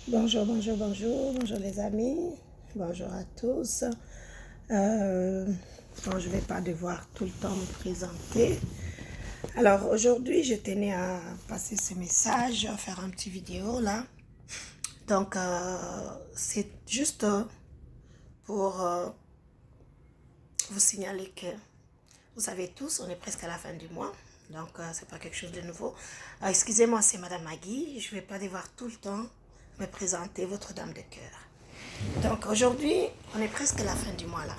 Bonjour, bonjour, bonjour, bonjour les amis, bonjour à tous. Bon, je ne vais pas devoir tout le temps me présenter. Alors aujourd'hui, je tenais à passer ce message, à faire un petit vidéo là. Donc c'est juste pour vous signaler que vous savez tous, on est presque à la fin du mois. Donc c'est pas quelque chose de nouveau. Excusez-moi, c'est Madame Maggie. Je ne vais pas devoir tout le temps me présenter votre dame de cœur. Donc aujourd'hui, on est presque à la fin du mois là,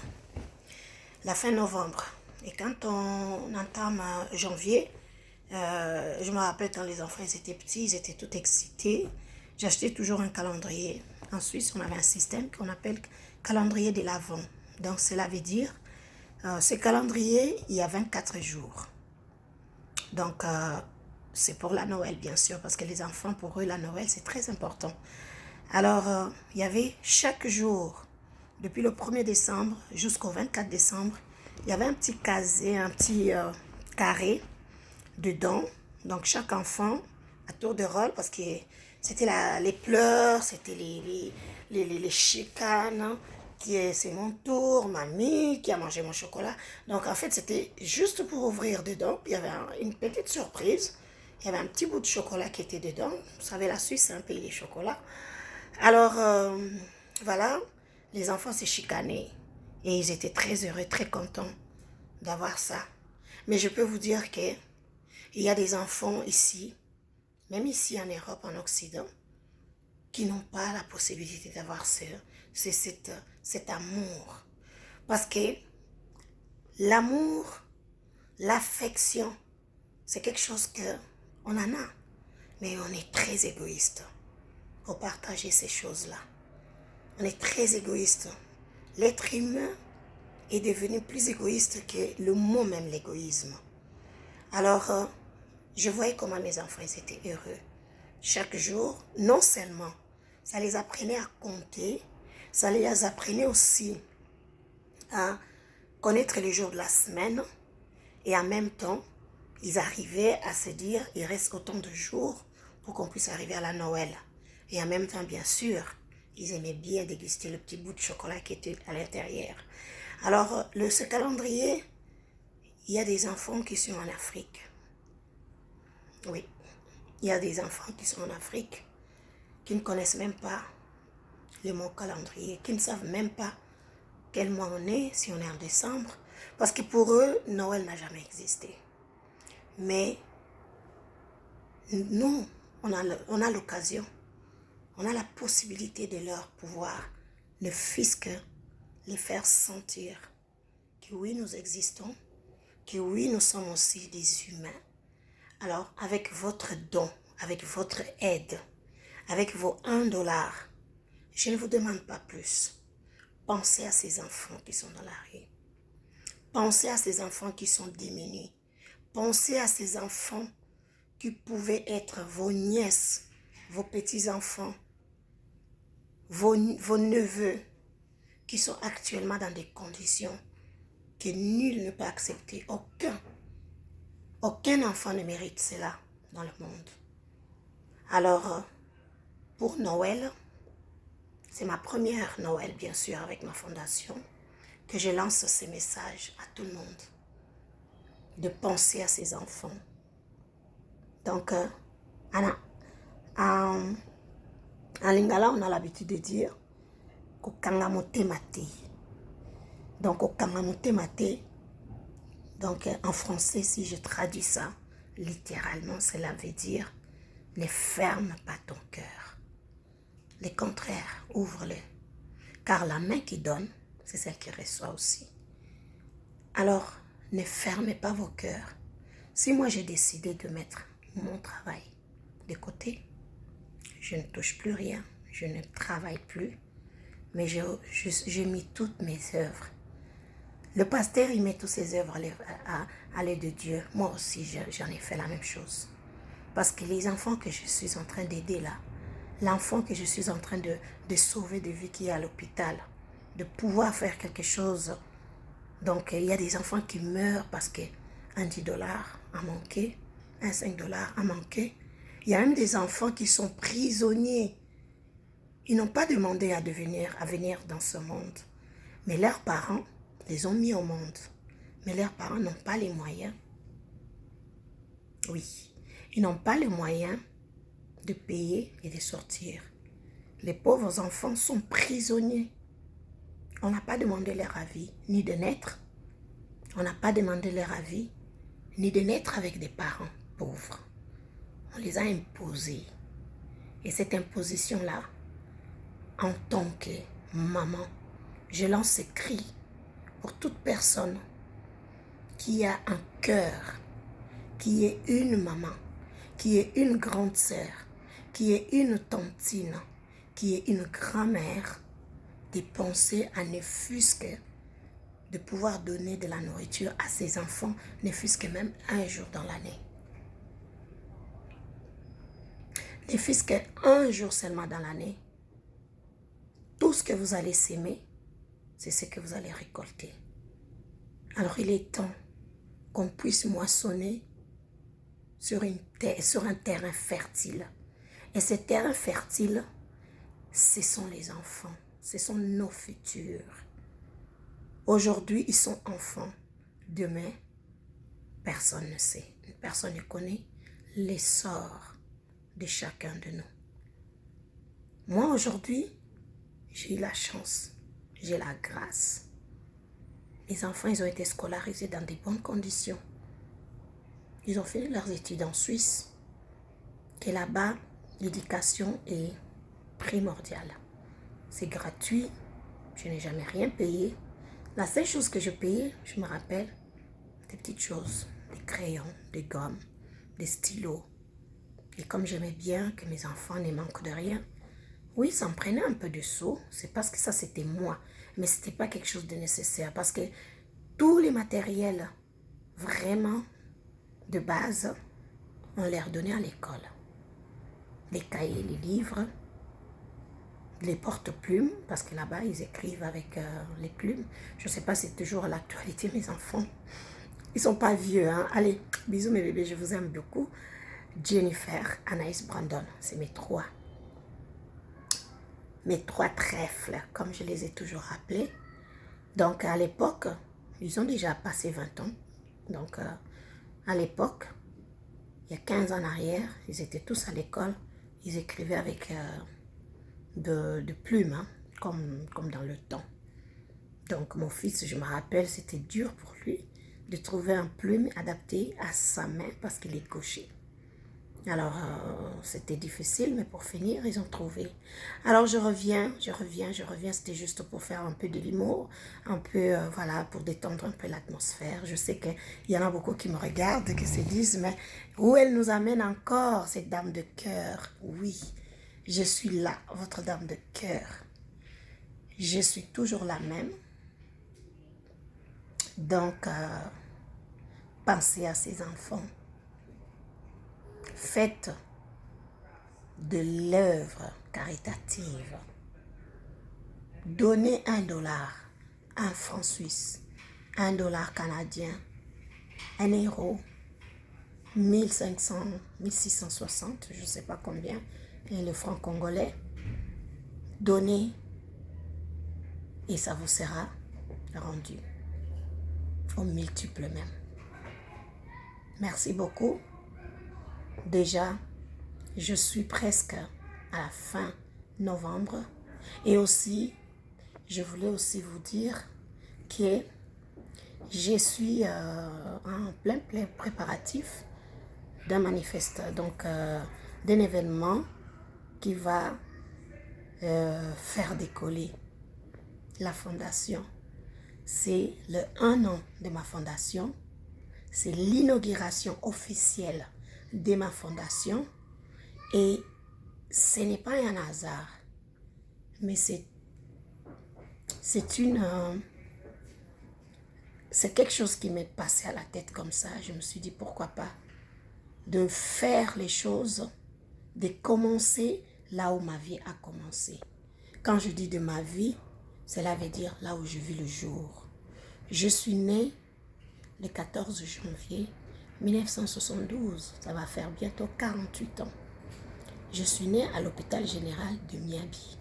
la fin novembre. Et quand on entame janvier, je me rappelle quand les enfants ils étaient petits, ils étaient tout excités. J'achetais toujours un calendrier. En Suisse, on avait un système qu'on appelle calendrier de l'Avent. Donc cela veut dire, ce calendrier, il y a 24 jours. Donc c'est pour la Noël bien sûr, parce que les enfants, pour eux, la Noël, c'est très important. Alors, il y avait chaque jour, depuis le 1er décembre jusqu'au 24 décembre, il y avait un petit casier, un petit carré dedans. Donc, chaque enfant, à tour de rôle, parce que c'était les pleurs, c'était les chicanes, hein, c'est mon tour, mamie, qui a mangé mon chocolat. Donc, en fait, c'était juste pour ouvrir dedans. Il y avait une petite surprise. Il y avait un petit bout de chocolat qui était dedans. Vous savez, la Suisse, c'est un pays des chocolats. Alors, voilà, les enfants s'est chicanés et ils étaient très heureux, très contents d'avoir ça. Mais je peux vous dire qu'il y a des enfants ici, même ici en Europe, en Occident, qui n'ont pas la possibilité d'avoir cet amour. Parce que l'amour, l'affection, c'est quelque chose qu'on en a, mais on est très égoïste pour partager ces choses-là. On est très égoïste. L'être humain est devenu plus égoïste que le mot même, l'égoïsme. Alors, je voyais comment mes enfants ils étaient heureux. Chaque jour, non seulement, ça les apprenait à compter, ça les apprenait aussi à connaître les jours de la semaine, et en même temps, ils arrivaient à se dire, il reste autant de jours pour qu'on puisse arriver à la Noël. Et en même temps, bien sûr, ils aimaient bien déguster le petit bout de chocolat qui était à l'intérieur. Alors, ce calendrier, il y a des enfants qui sont en Afrique. Oui, il y a des enfants qui sont en Afrique, qui ne connaissent même pas le mot calendrier, qui ne savent même pas quel mois on est, si on est en décembre, parce que pour eux, Noël n'a jamais existé. Mais nous, on a l'occasion, on a la possibilité de leur pouvoir, ne fût-ce que les faire sentir que oui, nous existons, que oui, nous sommes aussi des humains. Alors, avec votre don, avec votre aide, avec vos 1 $, je ne vous demande pas plus. Pensez à ces enfants qui sont dans la rue. Pensez à ces enfants qui sont démunis. Pensez à ces enfants qui pouvaient être vos nièces, vos petits-enfants, vos neveux, qui sont actuellement dans des conditions que nul ne peut accepter. Aucun enfant ne mérite cela dans le monde. Alors, pour Noël, c'est ma première Noël, bien sûr, avec ma fondation, que je lance ce message à tout le monde, de penser à ses enfants. Donc, en lingala, on a l'habitude de dire kokanga motema te. Donc, kokanga motema te. Donc, en français, si je traduis ça, littéralement, cela veut dire ne ferme pas ton cœur. Le contraire, ouvre-le. Car la main qui donne, c'est celle qui reçoit aussi. Alors, ne fermez pas vos cœurs. Si moi j'ai décidé de mettre mon travail de côté, je ne touche plus rien, je ne travaille plus, mais j'ai mis toutes mes œuvres. Le pasteur, il met toutes ses œuvres à l'aide de Dieu. Moi aussi, j'en ai fait la même chose. Parce que les enfants que je suis en train d'aider là, l'enfant que je suis en train de sauver de vie qui est à l'hôpital, de pouvoir faire quelque chose. Donc, il y a des enfants qui meurent parce qu'un 10 $ a manqué, un 5 $ a manqué. Il y a même des enfants qui sont prisonniers Ils n'ont pas demandé à venir dans ce monde. Mais leurs parents les ont mis au monde. Mais leurs parents n'ont pas les moyens. Oui, ils n'ont pas les moyens de payer et de sortir. Les pauvres enfants sont prisonniers. On n'a pas demandé leur avis, ni de naître. On n'a pas demandé leur avis, ni de naître avec des parents pauvres. On les a imposés. Et cette imposition-là, en tant que maman, je lance ce cri pour toute personne qui a un cœur, qui est une maman, qui est une grande sœur, qui est une tantine, qui est une grand-mère, de penser à ne fût-ce que de pouvoir donner de la nourriture à ses enfants, ne fût-ce que même un jour dans l'année. Ne fût-ce qu'un jour seulement dans l'année. Tout ce que vous allez s'aimer, c'est ce que vous allez récolter. Alors il est temps qu'on puisse moissonner sur un terrain fertile. Et ce terrain fertile, ce sont les enfants, ce sont nos futurs. Aujourd'hui, ils sont enfants. Demain, personne ne sait, personne ne connaît l'essor de chacun de nous. Moi, aujourd'hui, j'ai eu la chance, j'ai la grâce. Les enfants, ils ont été scolarisés dans de bonnes conditions. Ils ont fait leurs études en Suisse. Et là-bas, l'éducation est primordiale. C'est gratuit, je n'ai jamais rien payé. La seule chose que je payais, je me rappelle, des petites choses, des crayons, des gommes, des stylos. Et comme j'aimais bien que mes enfants ne manquent de rien, oui, ça me prenait un peu de sous, c'est parce que ça c'était moi, mais ce n'était pas quelque chose de nécessaire, parce que tous les matériels vraiment de base, on les redonnait à l'école. Les cahiers, les livres, les porte-plumes, parce que là-bas, ils écrivent avec les plumes. Je ne sais pas si c'est toujours à l'actualité, mes enfants. Ils ne sont pas vieux, hein. Allez, bisous mes bébés, je vous aime beaucoup. Jennifer, Anaïs, Brandon, c'est mes trois trèfles, comme je les ai toujours appelés. Donc, à l'époque, ils ont déjà passé 20 ans. Donc, à l'époque, il y a 15 ans en arrière, ils étaient tous à l'école. Ils écrivaient avec de plumes, hein, comme dans le temps. Donc, mon fils, je me rappelle, c'était dur pour lui de trouver un plume adapté à sa main parce qu'il est gaucher. Alors, c'était difficile, mais pour finir, ils ont trouvé. Alors, je reviens. C'était juste pour faire un peu de l'humour, un peu, voilà, pour détendre un peu l'atmosphère. Je sais qu'il y en a beaucoup qui me regardent et qui se disent, mais où elle nous amène encore, cette dame de cœur? Oui, je suis là, votre dame de cœur. Je suis toujours la même. Donc, pensez à ces enfants. Faites de l'œuvre caritative. Donnez $1, 1 franc suisse, $1 canadien, 1 euro, 1500, 1660, je ne sais pas combien, et le franc congolais. Donnez et ça vous sera rendu au multiple même. Merci beaucoup. Déjà, je suis presque à la fin novembre et aussi, je voulais aussi vous dire que je suis en plein préparatif d'un manifeste, donc d'un événement qui va faire décoller la fondation. C'est le 1 an de ma fondation, c'est l'inauguration officielle de ma fondation et ce n'est pas un hasard, mais c'est quelque chose qui m'est passé à la tête comme ça. Je me suis dit pourquoi pas de faire les choses, de commencer là où ma vie a commencé. Quand je dis de ma vie, cela veut dire là où je vis le jour. Je suis née le 14 janvier 1972, ça va faire bientôt 48 ans. Je suis née à l'hôpital général de Miabi.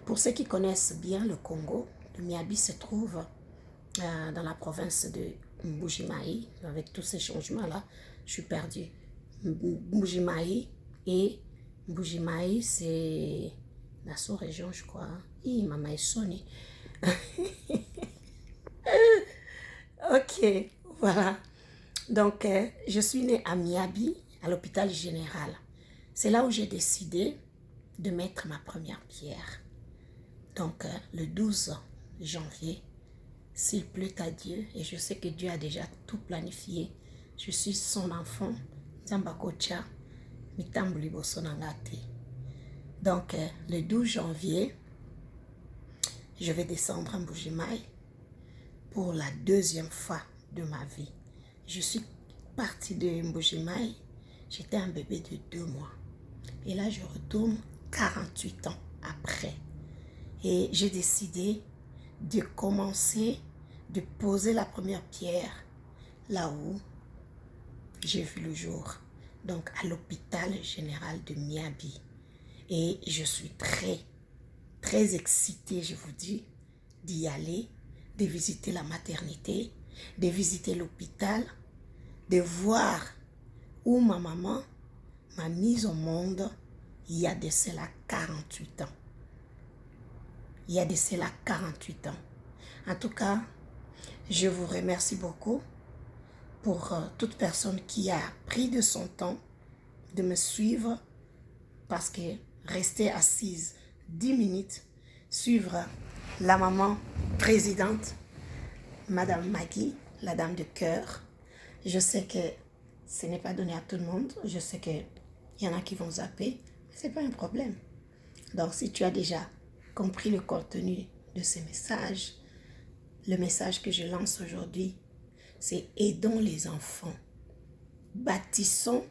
Pour ceux qui connaissent bien le Congo, le Miabi se trouve dans la province de Mbujimayi. Avec tous ces changements-là, je suis perdue. Mbujimayi et Mbujimayi, c'est la sous-région, je crois. Maman est sonnée. Ok, voilà. Donc, je suis née à Miabi, à l'hôpital général. C'est là où j'ai décidé de mettre ma première pierre. Donc, le 12 janvier, s'il plaît à Dieu, et je sais que Dieu a déjà tout planifié, je suis son enfant, Zambakocha, Mitambuli Bosonangate. Donc, le 12 janvier, je vais descendre en Mbujimayi pour la deuxième fois de ma vie. Je suis partie de Mbujimayi, j'étais un bébé de 2 mois. Et là, je retourne 48 ans après. Et j'ai décidé de commencer, de poser la première pierre là où j'ai vu le jour. Donc, à l'hôpital général de Miabi. Et je suis très excitée, je vous dis, d'y aller, de visiter la maternité, de visiter l'hôpital, de voir où ma maman m'a mise au monde il y a de cela 48 ans. Il y a de cela 48 ans. En tout cas, je vous remercie beaucoup pour toute personne qui a pris de son temps de me suivre, parce que rester assise 10 minutes, suivre la maman présidente, Madame Maggie, la dame de cœur. Je sais que ce n'est pas donné à tout le monde. Je sais qu'il y en a qui vont zapper, mais ce n'est pas un problème. Donc, si tu as déjà compris le contenu de ces messages, le message que je lance aujourd'hui, c'est aidons les enfants. Bâtissons,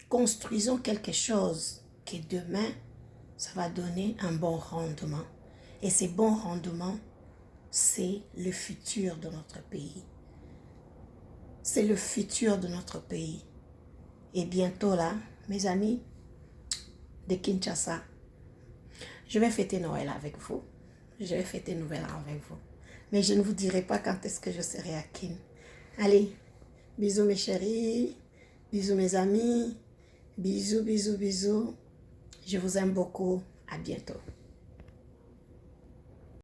construisons quelque chose que demain, ça va donner un bon rendement. Et ces bons rendements, c'est le futur de notre pays. C'est le futur de notre pays. Et bientôt là, mes amis de Kinshasa, je vais fêter Noël avec vous. Je vais fêter Nouvel An avec vous. Mais je ne vous dirai pas quand est-ce que je serai à Kin. Allez, bisous mes chéris, bisous mes amis, bisous, bisous, bisous. Je vous aime beaucoup. À bientôt.